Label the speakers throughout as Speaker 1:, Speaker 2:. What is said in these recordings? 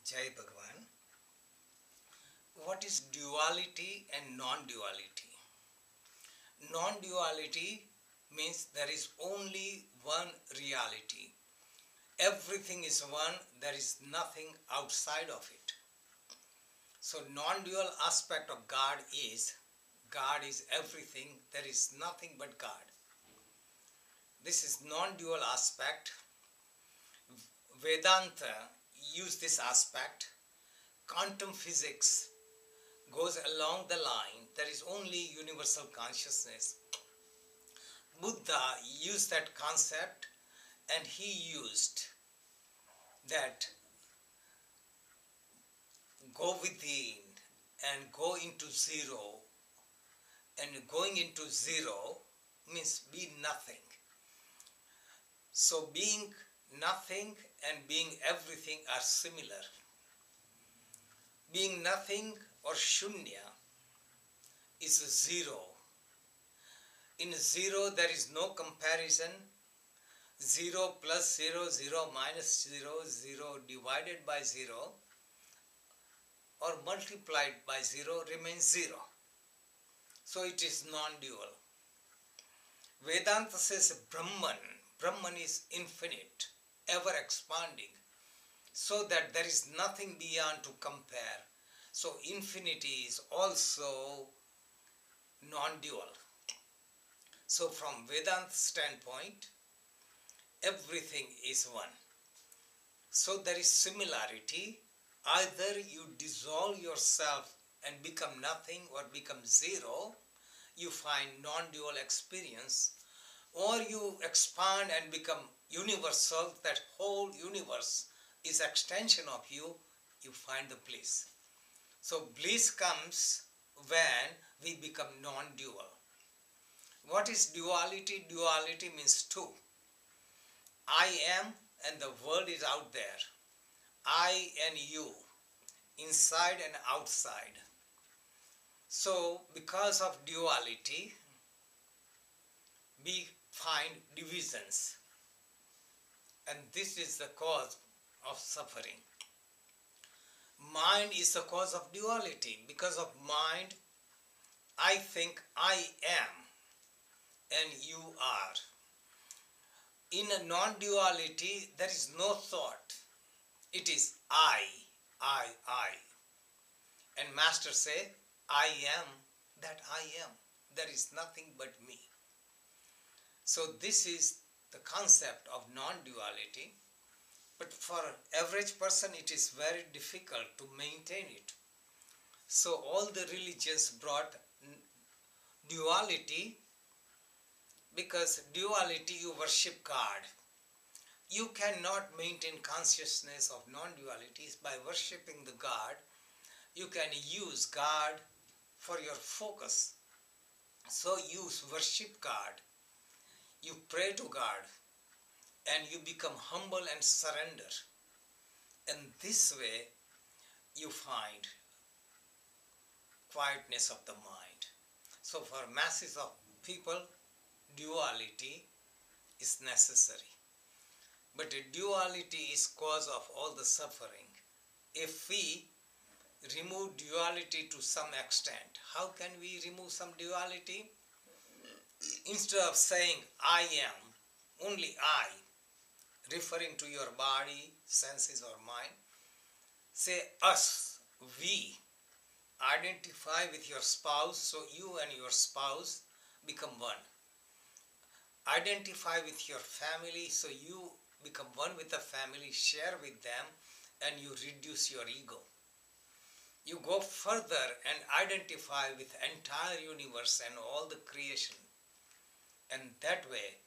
Speaker 1: Jai Bhagavan. What is duality and non-duality? Non-duality means there is only one reality. Everything is one, there is nothing outside of it. So non-dual aspect of God is everything, there is nothing but God. This is non-dual aspect. Vedanta use this aspect. Quantum physics goes along the line, there is only universal consciousness. Buddha used that concept and he used that go within and go into zero, and going into zero means be nothing. So being nothing and being everything are similar. Being nothing or shunya is a zero. In zero there is no comparison. 0 plus 0, 0 minus 0, 0 divided by 0 or multiplied by 0 remains 0. So it is non-dual. Vedanta says Brahman is infinite, ever expanding, so that there is nothing beyond to compare. So infinity is also non-dual. So from Vedanta standpoint, everything is one. So there is similarity. Either you dissolve yourself and become nothing or become zero, you find non-dual experience, or you expand and become universal, that whole universe is extension of you, you find the bliss. So bliss comes when we become non-dual. What is duality? Duality means two. I am and the world is out there. I and you, inside and outside. So because of duality, we find divisions. And this is the cause of suffering. Mind is the cause of duality. Because of mind, I think I am and you are. In a non-duality, there is no thought. It is I. And Master say, I am that I am. There is nothing but me. So this is the concept of non-duality. But for average person, it is very difficult to maintain it. So all the religions brought duality, because duality, you worship God. You cannot maintain consciousness of non-dualities by worshipping the God. You can use God for your focus. So you worship God. You pray to God. And you become humble and surrender. And this way, you find quietness of the mind. So for masses of people, duality is necessary. But duality is cause of all the suffering. If we remove duality to some extent, how can we remove some duality? Instead of saying I am, only I, referring to your body, senses or mind, say us, we. Identify with your spouse, so you and your spouse become one. Identify with your family, so you become one with the family, share with them, and you reduce your ego. You go further and identify with the entire universe and all the creation. And that way,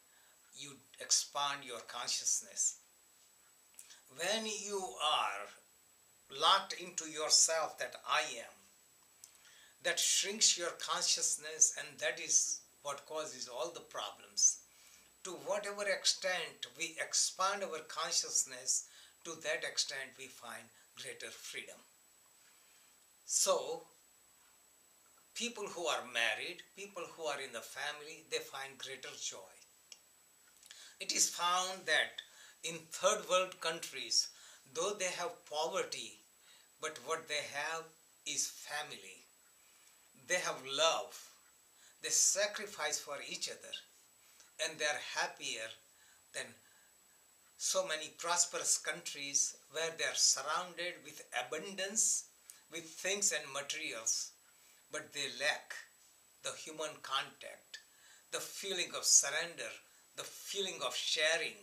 Speaker 1: you expand your consciousness. When you are locked into yourself that I am, that shrinks your consciousness, and that is what causes all the problems. To whatever extent we expand our consciousness, to that extent we find greater freedom. So, people who are married, people who are in the family, they find greater joy. It is found that in third world countries, though they have poverty, but what they have is family. They have love. They sacrifice for each other, and they are happier than so many prosperous countries where they are surrounded with abundance, with things and materials, but they lack the human contact, the feeling of surrender, the feeling of sharing,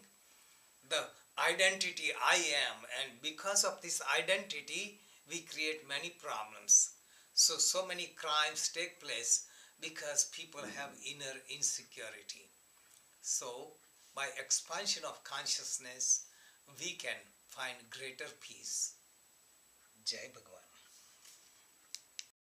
Speaker 1: the identity I am. And because of this identity, we create many problems. So many crimes take place because people have inner insecurity. So, by expansion of consciousness, we can find greater peace. Jai Bhagwan.